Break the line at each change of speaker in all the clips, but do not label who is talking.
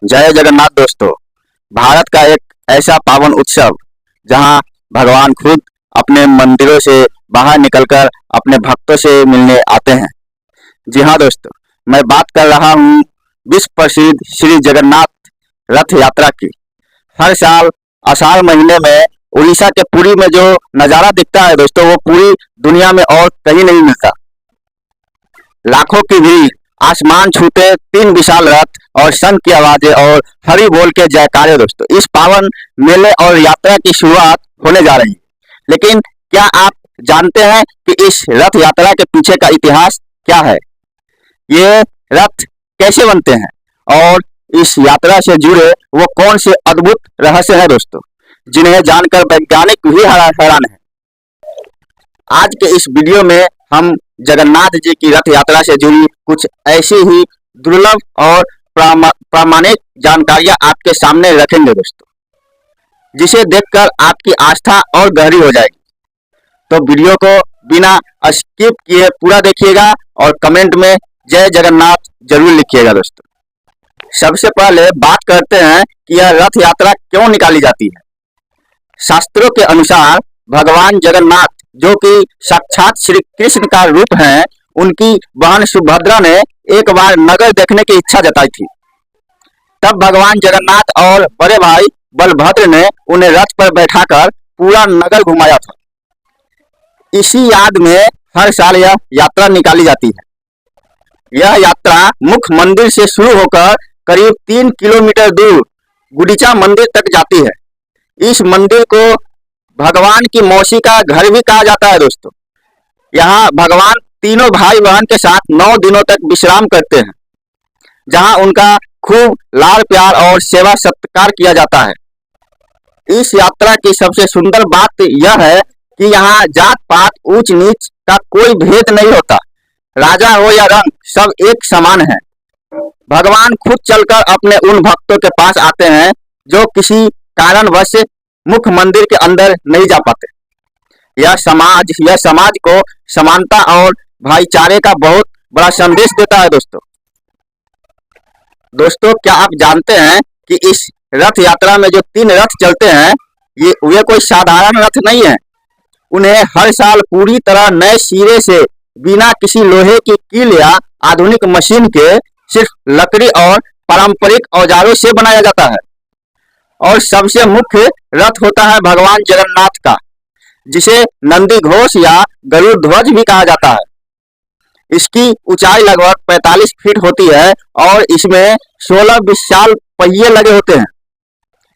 जय जगन्नाथ दोस्तों। भारत का एक ऐसा पावन उत्सव जहां भगवान खुद अपने मंदिरों से बाहर निकलकर अपने भक्तों से मिलने आते हैं। जी हाँ दोस्तों, मैं बात कर रहा हूँ विश्व प्रसिद्ध श्री जगन्नाथ रथ यात्रा की। हर साल आषाढ़ महीने में उड़ीसा के पुरी में जो नज़ारा दिखता है दोस्तों, वो पूरी दुनिया में और कहीं नहीं मिलता। लाखों की भीड़, आसमान छूते तीन विशाल रथ और शंख की आवाजें और हरि बोल के जयकारे दोस्तों, इस पावन मेले और यात्रा की शुरुआत होने जा रही है। लेकिन क्या आप जानते हैं कि इस रथ यात्रा के पीछे का इतिहास क्या है? ये रथ कैसे बनते हैं और इस यात्रा से जुड़े वो कौन से अद्भुत रहस्य हैं दोस्तों, जिन्हें जानकर वैज्ञानिक भी हैरान है। आज के इस वीडियो में हम जगन्नाथ जी की रथ यात्रा से जुड़ी कुछ ऐसी ही दुर्लभ और प्रामाणिक जानकारियां आपके सामने रखेंगे दोस्तों, जिसे देखकर आपकी आस्था और गहरी हो जाएगी। तो वीडियो को बिना स्किप किए पूरा देखिएगा और कमेंट में जय जगन्नाथ जरूर लिखिएगा दोस्तों। सबसे पहले बात करते हैं कि यह रथ यात्रा क्यों निकाली जाती है। शास्त्रों के अनुसार भगवान जगन्नाथ, जो कि साक्षात श्री कृष्ण का रूप हैं, उनकी बहन सुभद्रा ने एक बार नगर देखने की इच्छा जताई थी। तब भगवान जगन्नाथ और बड़े भाई बलभद्र ने उन्हें रथ पर बैठाकर पूरा नगर घुमाया था। इसी याद में हर साल यह यात्रा निकाली जाती है। यह यात्रा मुख्य मंदिर से शुरू होकर करीब 3 किलोमीटर दूर गुंडीचा मंदिर तक जाती है। इस मंदिर को भगवान की मौसी का घर भी कहा जाता है दोस्तों। यहाँ भगवान तीनों भाई बहन के साथ 9 दिनों तक विश्राम करते हैं, जहाँ उनका खूब लाड़ प्यार और सेवा सत्कार किया जाता है। इस यात्रा की सबसे सुंदर बात यह है कि यहाँ जात पात ऊंच नीच का कोई भेद नहीं होता। राजा हो या रंग, सब एक समान है। भगवान खुद चलकर अपने उन भक्तों के पास आते हैं जो किसी कारणवश मुख्य मंदिर के अंदर नहीं जा पाते। यह समाज को समानता और भाईचारे का बहुत बड़ा संदेश देता है दोस्तों, क्या आप जानते हैं कि इस रथ यात्रा में जो 3 रथ चलते हैं, वे कोई साधारण रथ नहीं है। उन्हें हर साल पूरी तरह नए सिरे से, बिना किसी लोहे की कील या आधुनिक मशीन के, सिर्फ लकड़ी और पारंपरिक औजारों से बनाया जाता है। और सबसे मुख्य रथ होता है भगवान जगन्नाथ का, जिसे नंदी घोष या गरुड़ ध्वज भी कहा जाता है। इसकी ऊंचाई लगभग 45 फीट होती है और इसमें 16 विशाल पहिए लगे होते हैं।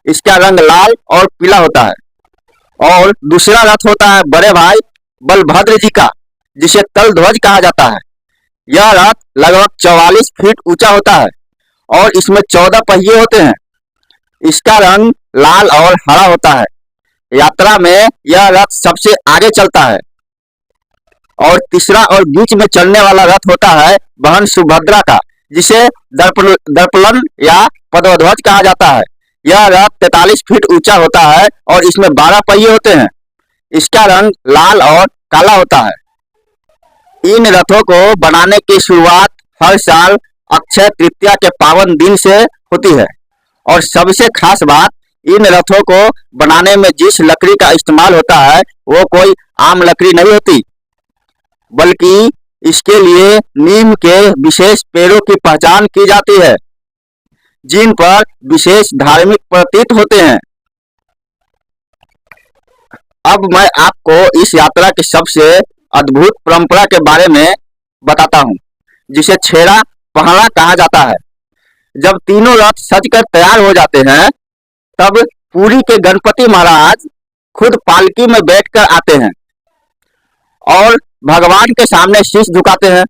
इसका रंग लाल और पीला होता है। और दूसरा रथ होता है बड़े भाई बलभद्र जी का, जिसे तल ध्वज कहा जाता है। यह रथ लगभग 44 फीट ऊंचा होता है और इसमें 14 पहिए होते हैं। इसका रंग लाल और हरा होता है। यात्रा में यह रथ सबसे आगे चलता है। और तीसरा और बीच में चलने वाला रथ होता है बहन सुभद्रा का, जिसे दर्पलन या पद्मध्वज कहा जाता है। यह रथ 43 फीट ऊंचा होता है और इसमें 12 पहिए होते हैं। इसका रंग लाल और काला होता है। इन रथों को बनाने की शुरुआत हर साल अक्षय तृतीया के पावन दिन से होती है। और सबसे खास बात, इन रथों को बनाने में जिस लकड़ी का इस्तेमाल होता है, वो कोई आम लकड़ी नहीं होती, बल्कि इसके लिए नीम के विशेष पेड़ों की पहचान की जाती है, जिन पर विशेष धार्मिक प्रतीक होते हैं। अब मैं आपको इस यात्रा की सबसे अद्भुत परंपरा के बारे में बताता हूँ, जिसे छेड़ा पहरा कहा जाता है। जब तीनों रथ सजकर तैयार हो जाते हैं, तब पुरी के गणपति महाराज खुद पालकी में बैठकर आते हैं और भगवान के सामने शीश झुकाते हैं।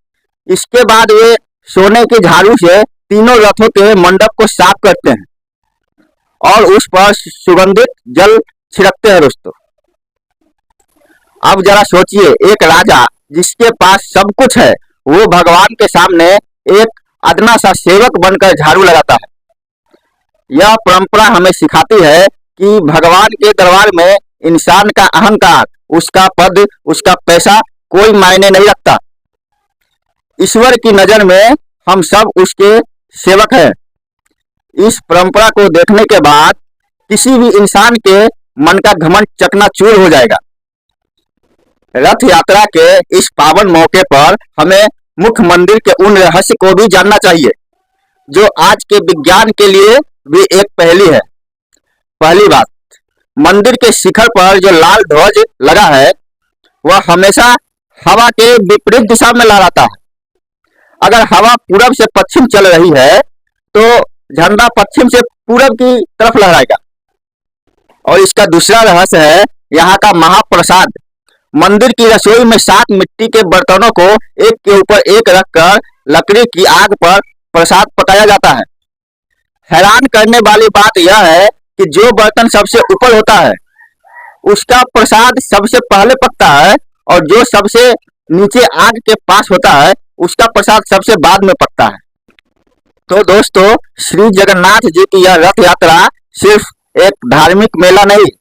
इसके बाद वे सोने की झाड़ू से तीनों रथों के मंडप को साफ करते हैं और उस पर सुगंधित जल छिड़कते हैं दोस्तों। अब जरा सोचिए, एक राजा जिसके पास सब कुछ है, वो भगवान के सामने एक अदना सा सेवक बनकर झाड़ू लगाता है। यह परंपरा हमें सिखाती है कि भगवान के दरबार में इंसान का अहंकार, उसका पद, उसका पैसा कोई मायने नहीं रखता। ईश्वर की नजर में हम सब उसके सेवक हैं। इस परंपरा को देखने के बाद किसी भी इंसान के मन का घमंड चकनाचूर हो जाएगा। रथ यात्रा के इस पावन मौके पर हमें मुख्य मंदिर के उन रहस्य को भी जानना चाहिए जो आज के विज्ञान के लिए भी एक पहेली है। पहली बात, मंदिर के शिखर पर जो लाल ध्वज लगा है वह हमेशा हवा के विपरीत दिशा में लहराता है। अगर हवा पूरब से पश्चिम चल रही है तो झंडा पश्चिम से पूरब की तरफ लहराएगा। और इसका दूसरा रहस्य है यहाँ का महाप्रसाद। मंदिर की रसोई में 7 मिट्टी के बर्तनों को एक के ऊपर एक रखकर लकड़ी की आग पर प्रसाद पकाया जाता है। हैरान करने वाली बात यह है कि जो बर्तन सबसे ऊपर होता है उसका प्रसाद सबसे पहले पकता है और जो सबसे नीचे आग के पास होता है उसका प्रसाद सबसे बाद में पकता है। तो दोस्तों, श्री जगन्नाथ जी की यह रथ यात्रा सिर्फ एक धार्मिक मेला नहीं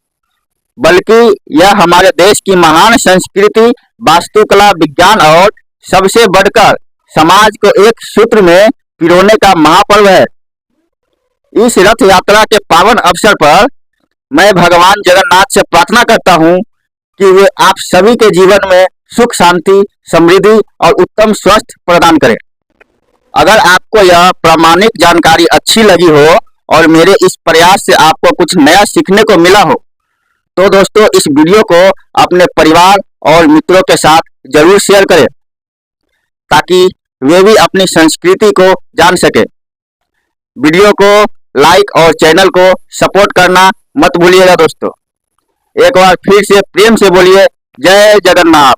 बल्कि यह हमारे देश की महान संस्कृति, वास्तुकला, विज्ञान और सबसे बढ़कर समाज को एक सूत्र में पिरोने का महापर्व है। इस रथ यात्रा के पावन अवसर पर मैं भगवान जगन्नाथ से प्रार्थना करता हूँ कि वे आप सभी के जीवन में सुख, शांति, समृद्धि और उत्तम स्वास्थ्य प्रदान करें। अगर आपको यह प्रामाणिक जानकारी अच्छी लगी हो और मेरे इस प्रयास से आपको कुछ नया सीखने को मिला हो तो दोस्तों इस वीडियो को अपने परिवार और मित्रों के साथ जरूर शेयर करें ताकि वे भी अपनी संस्कृति को जान सके। वीडियो को लाइक और चैनल को सपोर्ट करना मत भूलिएगा दोस्तों। एक बार फिर से प्रेम से बोलिए जय जगन्नाथ।